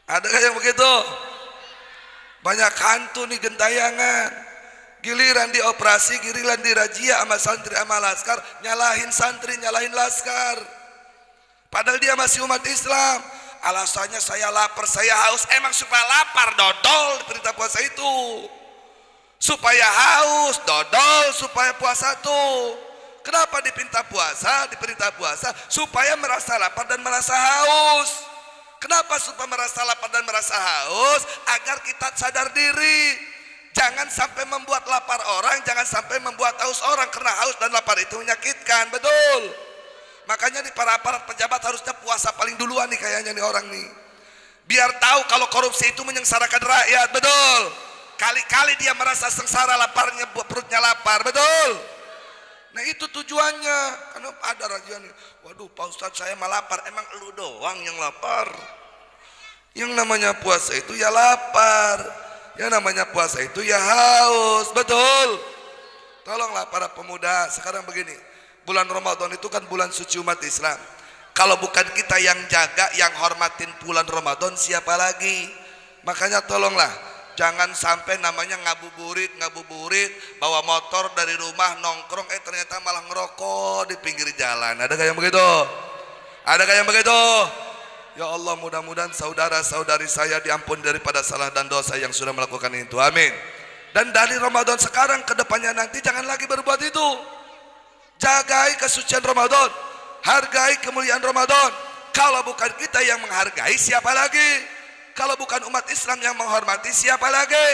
Adakah yang begitu? Banyak hantu nih gentayangan. Giliran dioperasi, giliran dirazia sama santri sama laskar, nyalahin santri, nyalahin laskar. Padahal dia masih umat Islam. Alasannya saya lapar, saya haus. Emang supaya lapar, dodol perintah puasa itu. Supaya haus, dodol, supaya puasa tuh. Kenapa diperintah puasa? Supaya merasa lapar dan merasa haus. Kenapa supaya merasa lapar dan merasa haus? Agar kita sadar diri. Jangan sampai membuat lapar orang, jangan sampai membuat haus orang. Karena haus dan lapar itu menyakitkan, betul. Makanya di para pejabat harusnya puasa paling duluan nih kayaknya nih orang nih. Biar tahu kalau korupsi itu menyengsarakan rakyat, betul. Kali-kali dia merasa sengsara, laparnya, perutnya lapar, betul. Nah itu tujuannya. Karena ada razia nih, waduh Pak Ustadz saya mah lapar. Emang lu doang yang lapar? Yang namanya puasa itu ya lapar, yang namanya puasa itu ya haus, betul. Tolonglah para pemuda. Sekarang begini, bulan Ramadan itu kan bulan suci umat Islam. Kalau bukan kita yang jaga, yang hormatin bulan Ramadan, siapa lagi? Makanya tolonglah, jangan sampai namanya ngabuburit, bawa motor dari rumah nongkrong, ternyata malah ngerokok di pinggir jalan. Adakah yang begitu? Adakah yang begitu? Ya Allah, mudah-mudahan saudara-saudari saya diampuni daripada salah dan dosa yang sudah melakukan itu. Amin. Dan dari Ramadan sekarang ke depannya nanti jangan lagi berbuat itu. Jagai kesucian Ramadan, hargai kemuliaan Ramadan. Kalau bukan kita yang menghargai, siapa lagi? Kalau bukan umat Islam yang menghormati, siapa lagi?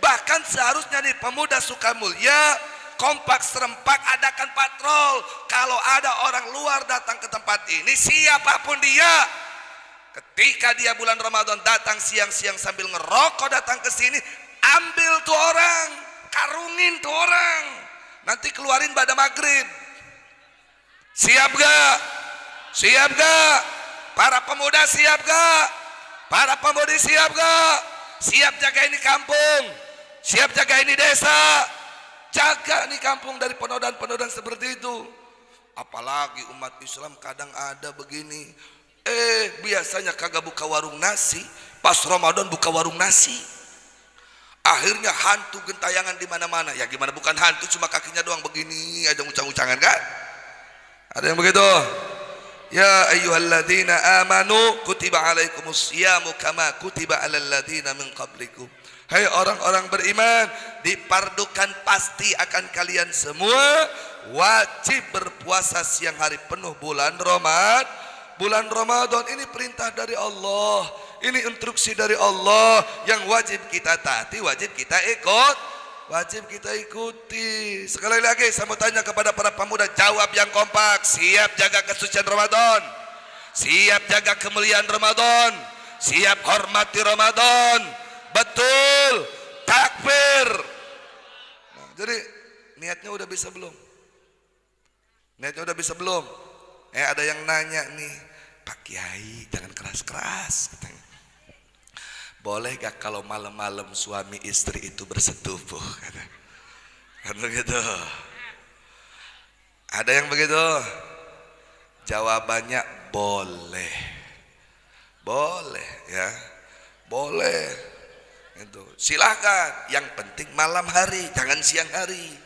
Bahkan seharusnya nih pemuda Sukamulya kompak serempak adakan patrol. Kalau ada orang luar datang ke tempat ini, siapapun dia, ketika dia bulan Ramadan datang siang-siang sambil ngerokok datang ke sini, ambil tuh orang, karungin tuh orang, nanti keluarin pada maghrib. Siap gak? Siap gak? Para pemuda siap gak? Para pemudi siap gak? Siap jaga ini kampung, siap jaga ini desa, jaga nih kampung dari penodaan-penodaan seperti itu. Apalagi umat Islam kadang ada begini, biasanya kagak buka warung nasi, pas Ramadan buka warung nasi. Akhirnya hantu gentayangan di mana-mana. Ya gimana bukan hantu, cuma kakinya doang begini aja ucang-ucangan kan? Ada yang begitu? Ya ayyuhalladzina amanu kutiba alaikumus syiyamu kama kutiba alal ladzina min qablikum. Hai orang-orang beriman, dipardukan pasti akan kalian semua wajib berpuasa siang hari penuh bulan Ramadan. Bulan Ramadan ini perintah dari Allah, ini instruksi dari Allah yang wajib kita taati, wajib kita ikuti. Sekali lagi saya mau tanya kepada para pemuda, jawab yang kompak. Siap jaga kesucian Ramadan, siap jaga kemuliaan Ramadan, siap hormati Ramadan, betul, takbir. Nah, jadi niatnya udah bisa belum? Niatnya udah bisa belum? Ada yang nanya nih, Pak Kiai jangan keras-keras katanya. Boleh gak kalau malam-malam suami istri itu bersetubuh? Kan begitu. Ada yang begitu? Jawabannya boleh. Boleh ya. Boleh. Itu. Silahkan. Yang penting malam hari, jangan siang hari.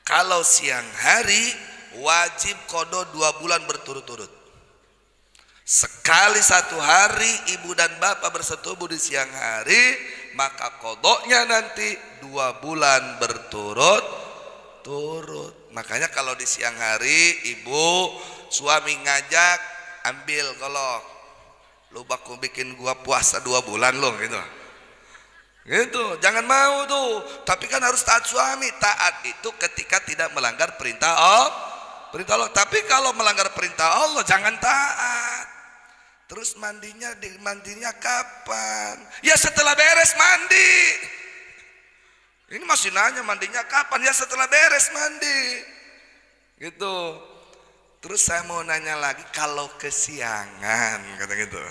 Kalau siang hari wajib qada 2 bulan berturut-turut. Sekali 1 hari ibu dan bapak bersetubuh di siang hari, maka qadanya nanti 2 bulan berturut-turut. Makanya kalau di siang hari ibu suami ngajak, ambil kolok, lu baku bikin gua puasa 2 bulan loh gitu. Gitu, jangan mau tuh. Tapi kan harus taat suami. Taat itu ketika tidak melanggar perintah Allah. Tapi kalau melanggar perintah Allah jangan taat. Terus mandinya kapan? Ya setelah beres mandi. Ini masih nanya mandinya kapan? Ya setelah beres mandi. Gitu. Terus saya mau nanya lagi, kalau kesiangan kata gitu.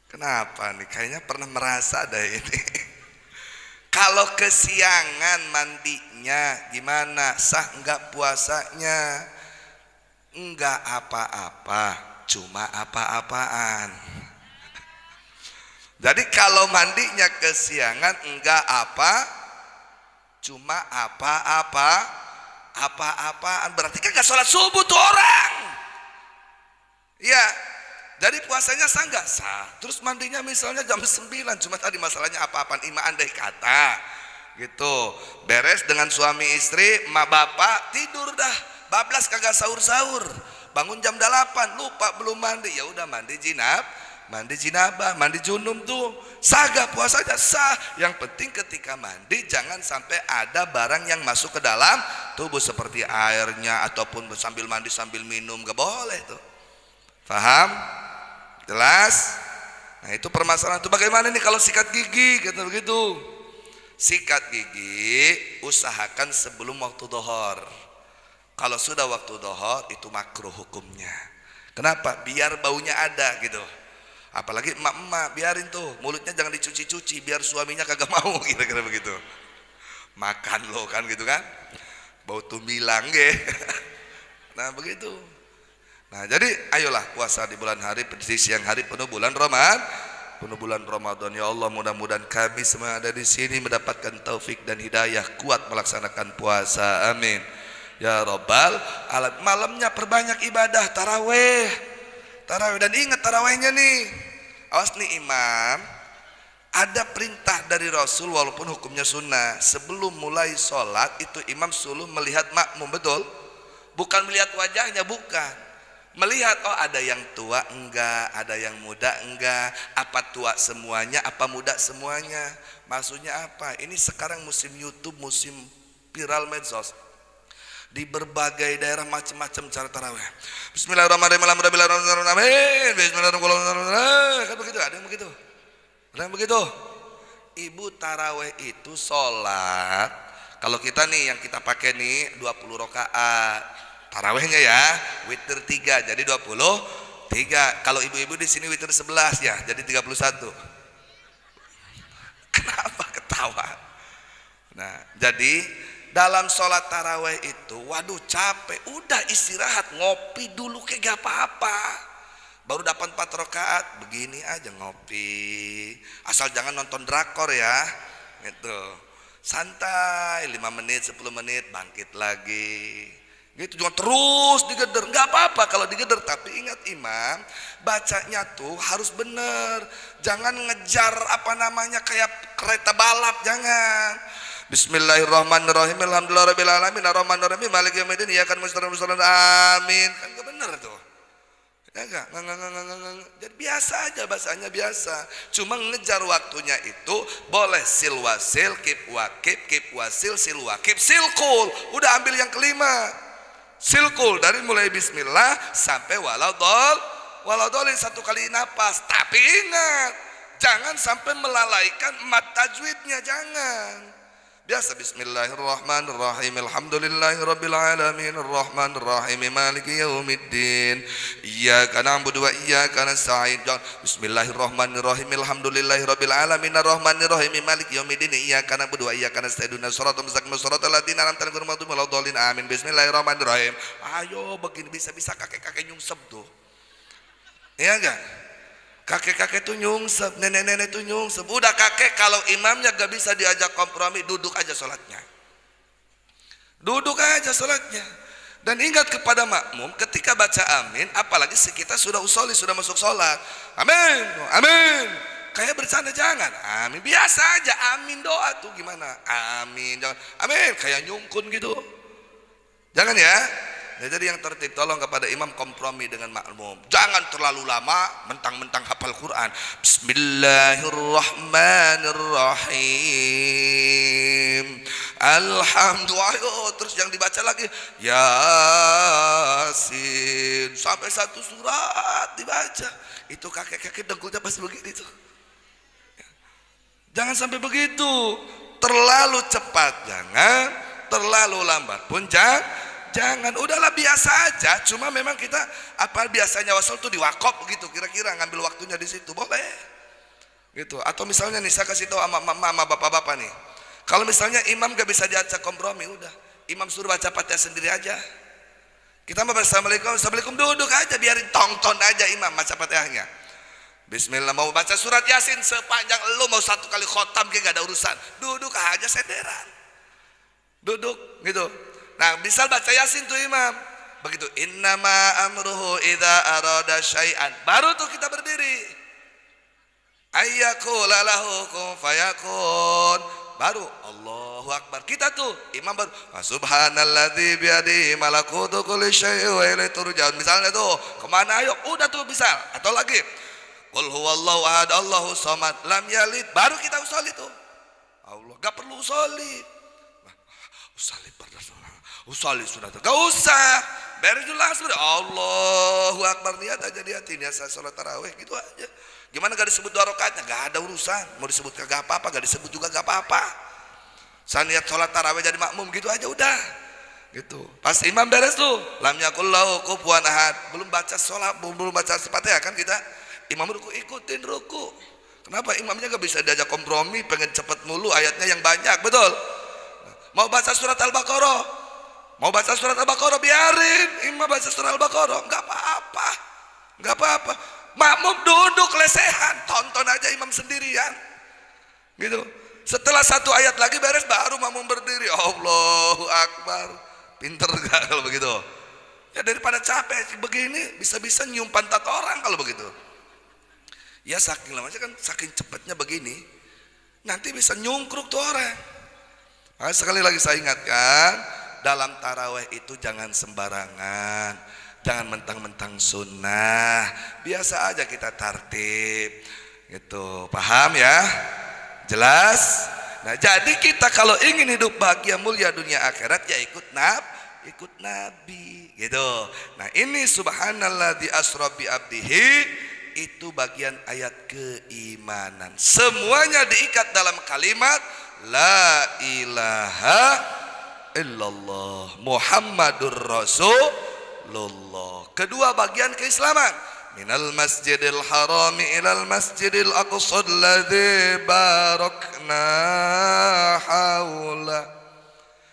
Kenapa nih? Kayaknya pernah merasa ada ini. Kalau kesiangan mandinya gimana? Sah enggak puasanya? Enggak apa-apa, cuma apa-apaan. Jadi kalau mandinya kesiangan enggak apa, cuma apa-apaan, berarti kan enggak sholat subuh tuh orang. Ya, jadi puasanya sah enggak? Sah. Terus mandinya misalnya jam 9, cuma tadi masalahnya apa-apaan, ima andai kata gitu. Beres dengan suami istri, emak bapak tidur dah, bablas kagak sahur-sahur. Bangun jam 8, lupa belum mandi, ya udah mandi jinabah, mandi junub tuh sah gak puasanya? Sah. Yang penting ketika mandi jangan sampai ada barang yang masuk ke dalam tubuh seperti airnya ataupun sambil mandi sambil minum, gak boleh tuh. Paham? Jelas? Nah itu permasalahan itu. Bagaimana nih kalau sikat gigi kata begitu? Sikat gigi usahakan sebelum waktu dohor. Kalau sudah waktu dohor itu makruh hukumnya. Kenapa? Biar baunya ada gitu. Apalagi emak-emak, biarin tuh mulutnya jangan dicuci-cuci biar suaminya kagak mau, kira-kira begitu. Makan lo kan gitu kan, bau tumbilang ge. Nah begitu. Nah jadi ayolah puasa di bulan hari, di siang hari penuh bulan Ramadan. Ya Allah, mudah-mudahan kami semua ada di sini mendapatkan taufik dan hidayah kuat melaksanakan puasa. Amin ya Rabbal alamin. Malamnya perbanyak ibadah taraweh. Dan ingat tarawehnya nih, awas nih imam, ada perintah dari Rasul walaupun hukumnya sunnah. Sebelum mulai sholat itu imam suruh melihat makmum, betul? Bukan melihat wajahnya, bukan. Melihat, oh ada yang tua enggak, ada yang muda enggak, apa tua semuanya, apa muda semuanya. Maksudnya apa? Ini sekarang musim YouTube, musim viral medsos. Di berbagai daerah macam-macam cara tarawih. Bismillahirrahmanirrahim. Alhamdulillahirrahmanirrahim. Bismillahirrahmanirrahim. Kan begitu, ada yang begitu. Ada yang begitu. Ibu tarawih itu sholat. Kalau kita nih yang kita pakai nih 20 rakaat. Tarawihnya ya, witir 3 jadi 23. Kalau ibu-ibu di sini witir 11 ya, jadi 31. Kenapa ketawa? Nah, jadi dalam sholat taraweh itu, waduh capek, udah istirahat, ngopi dulu kayak gak apa-apa. Baru dapat 4 rakaat, begini aja ngopi. Asal jangan nonton drakor ya, gitu. Santai, 5 menit, 10 menit, bangkit lagi. Gitu, jangan terus digeder, gak apa-apa kalau digeder. Tapi ingat imam, bacanya tuh harus bener. Jangan ngejar apa namanya kayak kereta balap, jangan. Bismillahirrahmanirrahim. Alhamdulillahirabbil alamin arrahmanirrahim maliki yaumiddin iyyaka nasta'in ihdinas siratal amin. Kan enggak benar tuh. Ya enggak? Jadi biasa aja bahasanya biasa. Cuma ngejar waktunya itu boleh sil wasil, kip wakib, kip wasil, sil wakib, silkul. Udah ambil yang kelima. Silkul dari mulai bismillah sampai waladolin 1 kali napas. Tapi ingat, jangan sampai melalaikan mat tajwidnya, jangan. Biasa bismillahirrahmanirrahim alhamdulillahirabbil alamin arrahmanirrahim maliki yaumiddin iyyaka na'budu wa iyyaka nasta'in. Bismillahirrahmanirrahim alhamdulillahirabbil alamin arrahmanirrahim maliki yaumiddin iyyaka na'budu wa iyyaka nasta'in shiratal mustaqim shiratal ladzina an'amta 'alaihim ghairil maghdubi 'alaihim waladdallin amin. Bismillahirrahmanirrahim. Ayo begini bisa-bisa kakek-kakek nyungsep tuh. Iya enggak? Kakek-kakek tuh nyungsep, nenek-nenek tuh nyungsep. Udah kakek kalau imamnya gak bisa diajak kompromi, duduk aja sholatnya. Duduk aja sholatnya. Dan ingat kepada makmum ketika baca amin, apalagi kita sudah usoli, sudah masuk sholat. Amin, amin. Kayak bercanda jangan, amin. Biasa aja, amin doa tuh gimana? Amin, jangan, amin. Kayak nyungkun gitu. Jangan ya. Ya, jadi yang tertib tolong kepada imam kompromi dengan makmum. Jangan terlalu lama mentang-mentang hafal Quran. Bismillahirrahmanirrahim. Alhamdulillah. Terus yang dibaca lagi Yasin sampai 1 surat dibaca. Itu kakek-kakek dengkulnya pasti begitu. Jangan sampai begitu. Terlalu cepat jangan, terlalu lambat pun jangan. Udahlah biasa aja. Cuma memang kita apa biasanya wasal tuh diwakop gitu, kira-kira ngambil waktunya di situ boleh gitu. Atau misalnya nih saya kasih tahu sama bapak-bapak nih, kalau misalnya imam gak bisa diajak kompromi, udah imam suruh baca Fatihah sendiri aja. Kita mau assalamualaikum, assalamualaikum, duduk aja biarin tonton aja imam baca Fatihahnya. Bismillah. Mau baca surat Yasin sepanjang lu mau 1 kali khotam kayak gak ada urusan. Duduk aja senderan. Duduk gitu. Nah, misal baca Yasin tuh imam. Begitu innama amruhu idza arada syai'an. Baru tuh kita berdiri. Ayyaqula lahu kun fayakun. Baru Allahu Akbar. Kita tuh imam baru subhanalladzi biyadihi malakutu kulli syai'in wa ilaihi turja'un. Misalnya tuh, kemana ayo? Udah tuh misal. Atau lagi qul huwallahu ahad Allahu samad lam yalid. Baru kita usolli tuh. Allah, gak perlu usolli. Usolli sudah tuh. Gak usah. Beres jelas sudah. Allahu Akbar, niat aja di hati, niat saya sholat tarawih gitu aja. Gimana gak disebut 2 rakaatnya? Gak ada urusan. Mau disebut gak apa-apa, gak disebut juga gak apa-apa. Saya niat sholat tarawih jadi makmum gitu aja udah. Gitu. Pas imam beres tuh, lam yakul lahu kufuwan ahad. Belum baca sholat, belum baca Fatihah kan kita. Imam ruku ikutin ruku. Kenapa? Imamnya gak bisa diajak kompromi, pengen cepet mulu ayatnya yang banyak, betul? Mau baca surat Al-Baqarah, mau baca surat Al-Baqarah biarin imam baca surat Al-Baqarah, nggak apa-apa, nggak apa-apa. Makmum duduk lesehan, tonton aja imam sendirian, gitu. Setelah 1 ayat lagi beres, baru makmum berdiri. Allahu Akbar, pinter gak kalau begitu? Ya daripada capek begini, bisa-bisa nyium pantat orang kalau begitu. Ya saking lamanya kan, saking cepatnya begini, nanti bisa nyungkruk tuh orang. Nah, sekali lagi saya ingatkan, dalam taraweh itu jangan sembarangan, jangan mentang-mentang sunnah, biasa aja kita tertib, gitu. Paham ya? Jelas? Nah, jadi kita kalau ingin hidup bahagia mulia dunia akhirat ya ikut Nabi, gitu. Nah, ini subhanalladzi asra bi abdihi, itu bagian ayat keimanan. Semuanya diikat dalam kalimat la ilaha illallah Muhammadur Rasulullah. Kedua bagian keislaman, minal masjidil harami ilal masjidil aqsa alladzi barakna haula.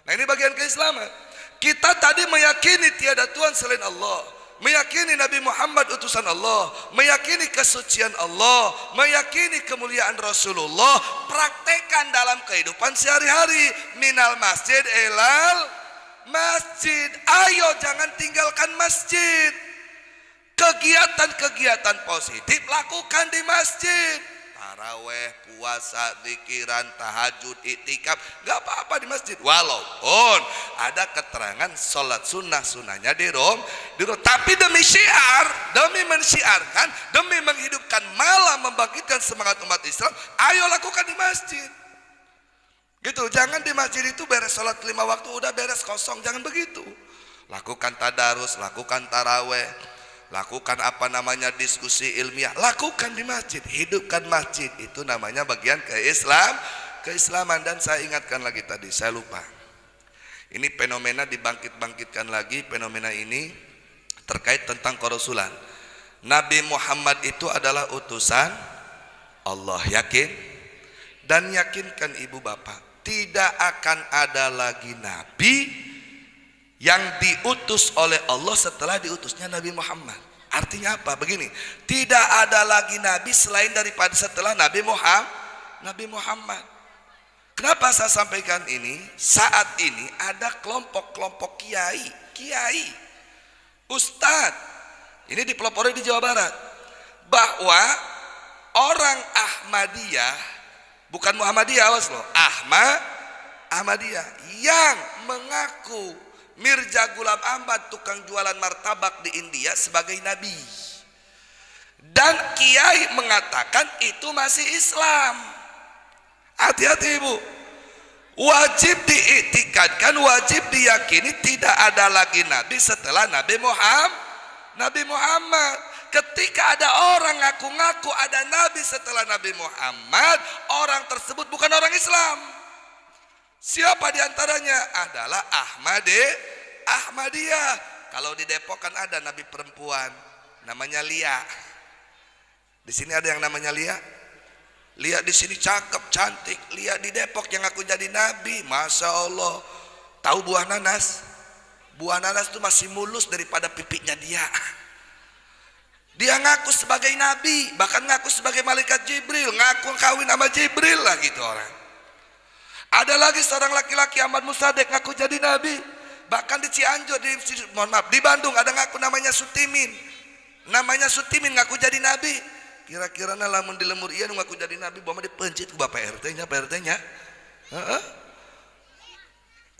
Nah, ini bagian keislaman. Kita tadi meyakini tiada Tuhan selain Allah, meyakini Nabi Muhammad utusan Allah, meyakini kesucian Allah, meyakini kemuliaan Rasulullah. Praktekkan dalam kehidupan sehari-hari. Minal masjid ilal masjid. Ayo jangan tinggalkan masjid. Kegiatan-kegiatan positif lakukan di masjid. Taraweh, puasa, zikiran, tahajud, iktikaf, gak apa-apa di masjid. Walaupun ada keterangan sholat sunnah-sunnahnya di rumah. Tapi demi syiar, demi mensyiarkan, demi menghidupkan malam, membangkitkan semangat umat Islam, ayo lakukan di masjid. Gitu, jangan di masjid itu beres sholat 5 waktu udah beres kosong, jangan begitu. Lakukan tadarus, lakukan taraweh, lakukan diskusi ilmiah, lakukan di masjid, hidupkan masjid. Itu namanya bagian keislaman. Dan saya ingatkan lagi tadi, saya lupa. Ini fenomena dibangkit-bangkitkan lagi. Fenomena ini terkait tentang kerasulan. Nabi Muhammad itu adalah utusan Allah, yakin? Dan yakinkan ibu bapak, tidak akan ada lagi nabi yang diutus oleh Allah setelah diutusnya Nabi Muhammad. Artinya apa? Begini, tidak ada lagi nabi selain daripada setelah Nabi Muhammad. Kenapa saya sampaikan ini? Saat ini ada kelompok-kelompok kiai, ustadz, ini dipelopori di Jawa Barat, bahwa orang Ahmadiyah, bukan Muhammadiyah, awas loh, Ahmadiyah yang mengaku Mirza Ghulam Ahmad, tukang jualan martabak di India, sebagai nabi. Dan kiai mengatakan itu masih Islam. Hati-hati ibu. Wajib diiktikadkan, wajib diyakini tidak ada lagi nabi setelah Nabi Muhammad. Ketika ada orang ngaku-ngaku ada nabi setelah Nabi Muhammad, orang tersebut bukan orang Islam. Siapa diantaranya? Adalah Ahmadiyah. Kalau di Depok kan ada nabi perempuan, namanya Lia. Di sini ada yang namanya Lia. Lia di sini cakep, cantik. Lia di Depok yang aku jadi nabi, masya Allah. Tahu buah nanas? Buah nanas itu masih mulus daripada pipinya dia. Dia ngaku sebagai nabi, bahkan ngaku sebagai malaikat Jibril, ngaku kawin sama Jibril lah gitu orang. Ada lagi seorang laki-laki Ahmad Musadek ngaku jadi nabi, bahkan di Cianjur, di Bandung ada ngaku namanya Sutimin, ngaku jadi nabi. Kira-kira lamun di lemur iya ngaku jadi nabi, bawa dipencit ke Bapak RT-nya, Pak RT-nya.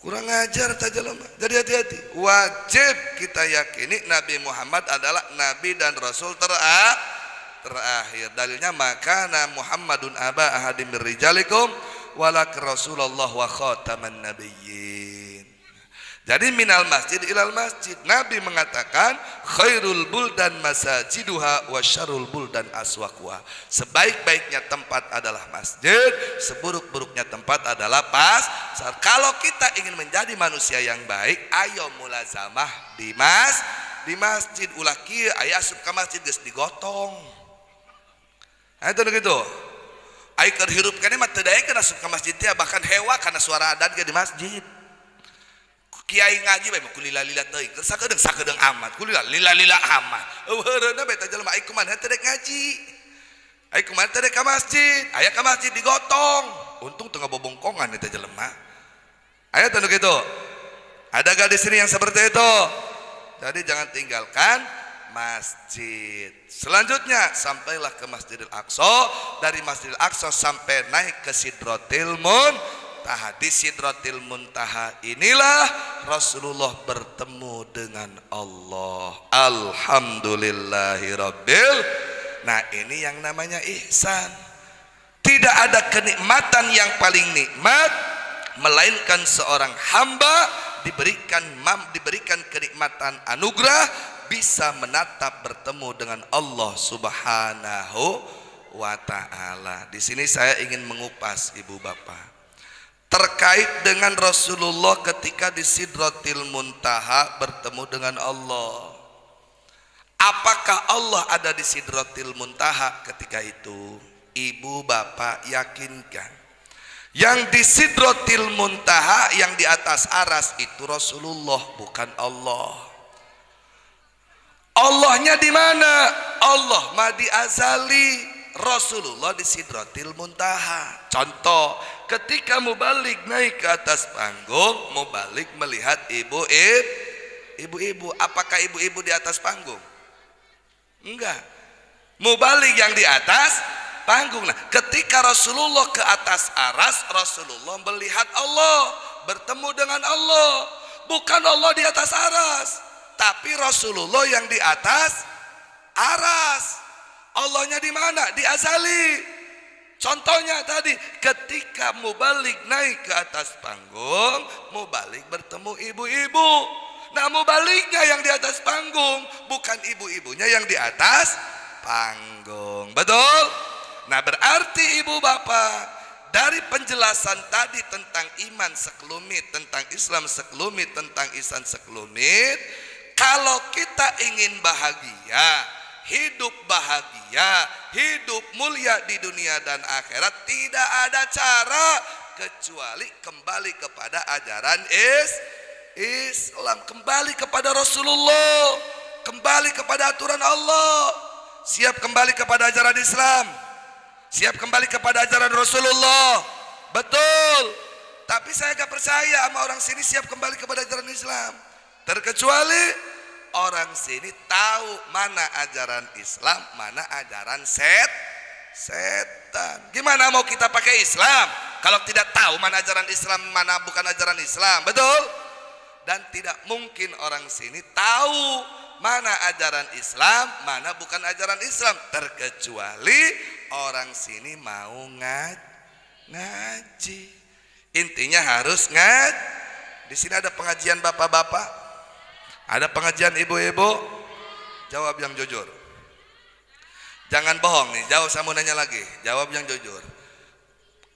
Kurang ajar saja loh. Jadi hati-hati. Wajib kita yakini Nabi Muhammad adalah Nabi dan Rasul terakhir. Dalilnya makana Muhammadun aba ahadim min rijalikum walak Rasulullah wa khataman nabiyyin. Jadi minal masjid ilal masjid. Nabi mengatakan khairul buldan masajiduha wa syarrul buldan aswaquha. Sebaik-baiknya tempat adalah masjid, seburuk-buruknya tempat adalah pasar. Kalau kita ingin menjadi manusia yang baik, ayo mulazamah di masjid. Ulah kieu aya asup ka masjid geus digotong. Itu gitu. Ai keur hirup kana mah teu daek asup ka masjid teh, bahkan hewa kana suara adzan ge di masjid. Kiai ngaji bae kulila-lila teuing sakedeung amat kulila-lila amat eueureuna beta jelema ai kumaha teh dek ngaji, ai kumaha teh dek ka masjid, aya ka masjid digotong, untung teu ngabobongkongan eta jelema. Aya teh kitu. Ada gak di sini yang seperti itu? Jadi jangan tinggalkan masjid. Selanjutnya sampailah ke Masjidil Aqsa, dari Masjidil Aqsa sampai naik ke Sidratil Muntaha. Di Sidratil Muntaha inilah Rasulullah bertemu dengan Allah. Alhamdulillahirabbil. Nah ini yang namanya ihsan. Tidak ada kenikmatan yang paling nikmat melainkan seorang hamba diberikan kenikmatan anugerah bisa menatap bertemu dengan Allah Subhanahu wa taala. Di sini saya ingin mengupas ibu bapak terkait dengan Rasulullah ketika di Sidratil Muntaha bertemu dengan Allah. Apakah Allah ada di Sidratil Muntaha ketika itu? Ibu bapak yakinkan, yang di Sidratil Muntaha, yang di atas aras itu Rasulullah, bukan Allah. Allahnya di mana? Allah mah di azali, Rasulullah di Sidratil Muntaha. Contoh, ketika mubalik naik ke atas panggung, mubalik melihat ibu-ibu. Apakah ibu-ibu di atas panggung? Enggak. Mubalik yang di atas panggung. Nah, ketika Rasulullah ke atas aras, Rasulullah melihat Allah, bertemu dengan Allah. Bukan Allah di atas aras, tapi Rasulullah yang di atas aras. Allahnya di mana? Di azali. Contohnya tadi, ketika mubalik naik ke atas panggung, mubalik bertemu ibu-ibu. Nah, mubaliknya yang di atas panggung, bukan ibu-ibunya yang di atas panggung. Betul? Nah, berarti ibu bapak, dari penjelasan tadi tentang iman sekelumit, tentang Islam sekelumit, tentang ihsan sekelumit, kalau kita ingin bahagia, hidup bahagia, hidup mulia di dunia dan akhirat, tidak ada cara kecuali kembali kepada ajaran Islam, kembali kepada Rasulullah, kembali kepada aturan Allah. Siap kembali kepada ajaran Islam, siap kembali kepada ajaran Rasulullah. Betul. Tapi saya gak percaya sama orang sini siap kembali kepada ajaran Islam, terkecuali orang sini tahu mana ajaran Islam, mana ajaran setan. Gimana mau kita pakai Islam kalau tidak tahu mana ajaran Islam, mana bukan ajaran Islam? Betul? Dan tidak mungkin orang sini tahu mana ajaran Islam, mana bukan ajaran Islam, terkecuali orang sini mau ngaji. Intinya harus ngaji. Di sini ada pengajian bapak-bapak, ada pengajian ibu-ibu. Jawab yang jujur, jangan bohong nih. Jawab, saya mau nanya lagi, jawab yang jujur.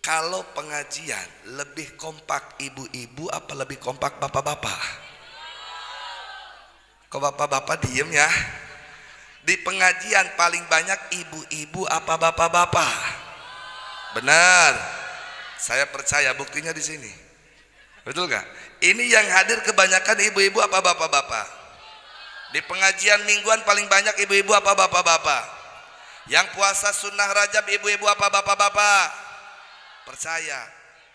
Kalau pengajian lebih kompak ibu-ibu apa lebih kompak bapak-bapak? Kok bapak-bapak diem ya? Di pengajian paling banyak ibu-ibu apa bapak-bapak? Benar, saya percaya, buktinya di sini. Betul gak? Ini yang hadir kebanyakan ibu-ibu apa bapak-bapak? Di pengajian mingguan paling banyak ibu-ibu apa bapak-bapak? Yang puasa sunnah Rajab ibu-ibu apa bapak-bapak? Percaya,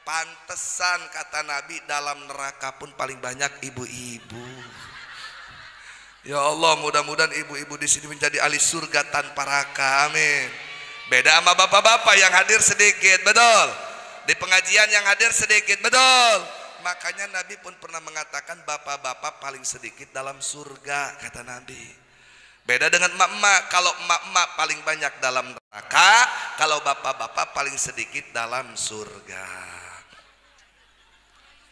pantesan kata Nabi dalam neraka pun paling banyak ibu-ibu. Ya Allah, mudah-mudahan ibu-ibu di sini menjadi ahli surga tanpa raka. Amin. Beda sama bapak-bapak yang hadir sedikit, betul. Di pengajian yang hadir sedikit, betul. Makanya Nabi pun pernah mengatakan bapak-bapak paling sedikit dalam surga, kata Nabi. Beda dengan emak-emak. Kalau emak-emak paling banyak dalam neraka, kalau bapak-bapak paling sedikit dalam surga.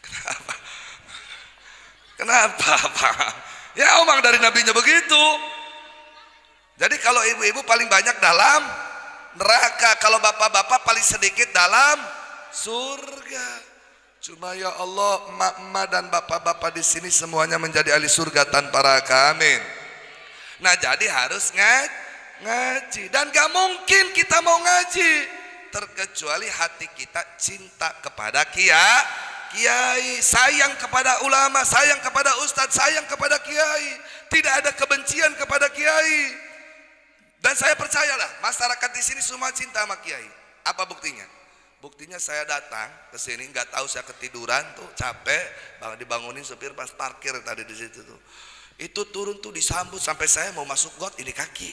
Kenapa? Kenapa, Pak? Ya omong dari nabinya begitu. Jadi kalau ibu-ibu paling banyak dalam neraka, kalau bapak-bapak paling sedikit dalam surga. Cuma ya Allah, emak-emak dan bapak-bapak di sini semuanya menjadi ahli surga tanpa raka. Amin. Nah jadi harus ngaji, dan gak mungkin kita mau ngaji terkecuali hati kita cinta kepada kiai, sayang kepada ulama, sayang kepada ustadz, sayang kepada kiai. Tidak ada kebencian kepada kiai. Dan saya percayalah masyarakat di sini semua cinta sama kiai. Apa buktinya? Buktinya saya datang ke sini nggak tahu saya ketiduran tuh, capek, dibangunin supir pas parkir tadi di situ tuh. Itu turun tuh disambut sampai saya mau masuk got ini kaki.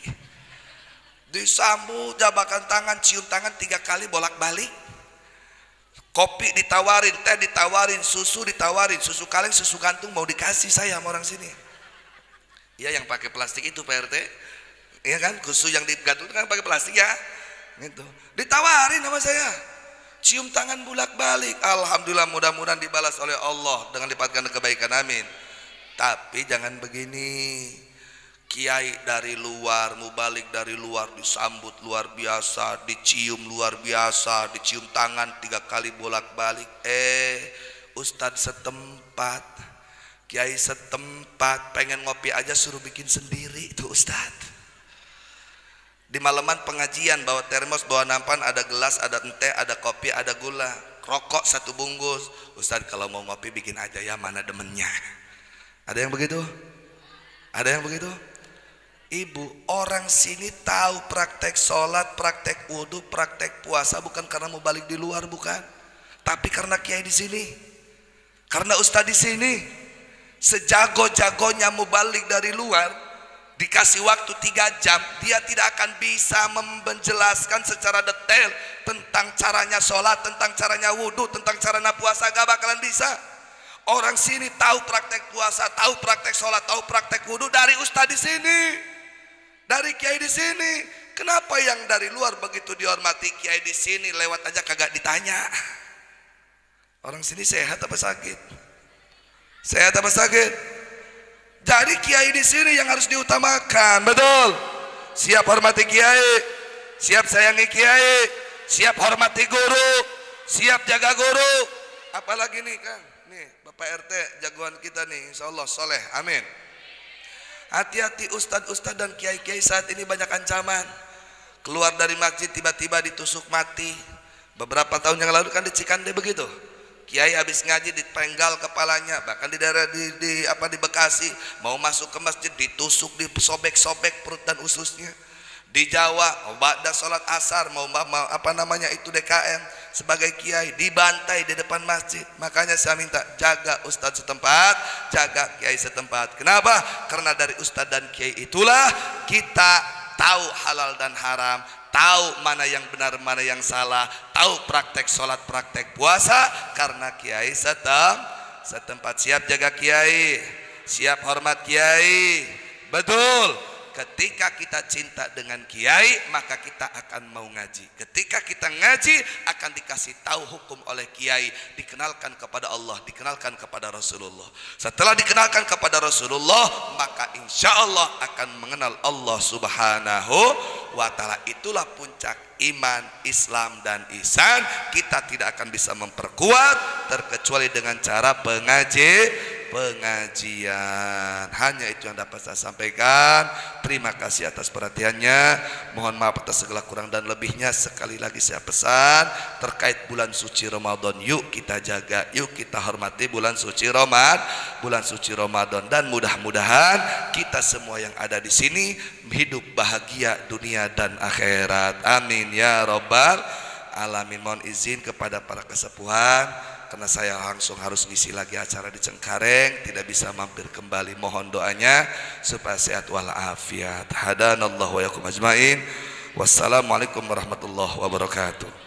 Disambut, jabakan tangan, cium tangan 3 kali bolak-balik. Kopi ditawarin, teh ditawarin, susu ditawarin, susu kaleng, susu gantung mau dikasih saya sama orang sini. Iya yang pakai plastik itu Pak RT. Iya kan, susu yang digantung kan pakai plastik ya. Gitu. Ditawarin sama saya. Cium tangan bolak-balik. Alhamdulillah, mudah-mudahan dibalas oleh Allah dengan lipatkan kebaikan, amin. Tapi jangan begini. Kiai dari luar, mubalik dari luar disambut luar biasa, dicium luar biasa, dicium tangan 3 kali bolak-balik. Ustadz setempat, kiai setempat pengen ngopi aja suruh bikin sendiri itu ustadz. Di malaman pengajian bawa termos, bawa nampan, ada gelas, ada teh, ada kopi, ada gula, rokok 1 bungkus. Ustadz kalau mau ngopi bikin aja ya, mana demennya. Ada yang begitu? Ada yang begitu? Ibu, orang sini tahu praktek sholat, praktek wudhu, praktek puasa bukan karena mau balik di luar, bukan. Tapi karena kiai di sini, karena ustadz di sini. Sejago-jagonya mau balik dari luar, dikasih waktu 3 jam, dia tidak akan bisa menjelaskan secara detail tentang caranya sholat, tentang caranya wudhu, tentang caranya puasa, gak bakalan bisa. Orang sini tahu praktek puasa, tahu praktek sholat, tahu praktek wudhu dari ustadz di sini, dari kiai di sini. Kenapa yang dari luar begitu dihormati, kiai di sini lewat aja kagak ditanya? Orang sini sehat apa sakit? Sehat apa sakit? Jadi kiai di sini yang harus diutamakan, betul. Siap hormati kiai, siap sayangi kiai, siap hormati guru, siap jaga guru. Apalagi nih Kang, nih Bapak RT jagoan kita nih, insya Allah soleh, amin. Hati-hati ustadz-ustadz dan kiai-kiai saat ini banyak ancaman. Keluar dari masjid tiba-tiba ditusuk mati. Beberapa tahun yang lalu kan di Cikande begitu. Kiai habis ngaji dipenggal kepalanya, bahkan di daerah di Bekasi mau masuk ke masjid ditusuk, disobek-sobek perut dan ususnya. Di Jawa ba'da sholat asar mau itu DKM sebagai kiai dibantai di depan masjid. Makanya saya minta jaga ustadz setempat, jaga kiai setempat. Kenapa? Karena dari ustadz dan kiai itulah kita tahu halal dan haram, tahu mana yang benar mana yang salah, tahu praktek sholat praktek puasa. Karena kiai setempat. Siap jaga kiai, siap hormat kiai, betul. Ketika kita cinta dengan kiai, maka kita akan mau ngaji. Ketika kita ngaji, akan dikasih tahu hukum oleh kiai, dikenalkan kepada Allah, dikenalkan kepada Rasulullah. Setelah dikenalkan kepada Rasulullah, maka insya Allah akan mengenal Allah Subhanahu wa ta'ala. Itulah puncak iman, Islam dan ihsan. Kita tidak akan bisa memperkuat terkecuali dengan cara pengajian. Hanya itu yang dapat saya sampaikan. Terima kasih atas perhatiannya. Mohon maaf atas segala kurang dan lebihnya. Sekali lagi saya pesan terkait bulan suci Ramadan, yuk kita jaga, yuk kita hormati bulan suci Ramadan, dan mudah-mudahan kita semua yang ada di sini hidup bahagia dunia dan akhirat. Amin ya rabbal alamin. Mohon izin kepada para kesepuhan, karena saya langsung harus ngisi lagi acara di Cengkareng, tidak bisa mampir kembali. Mohon doanya supaya sehat walafiat. Hadanallahu wa yakum ajmain. Wassalamualaikum warahmatullahi wabarakatuh.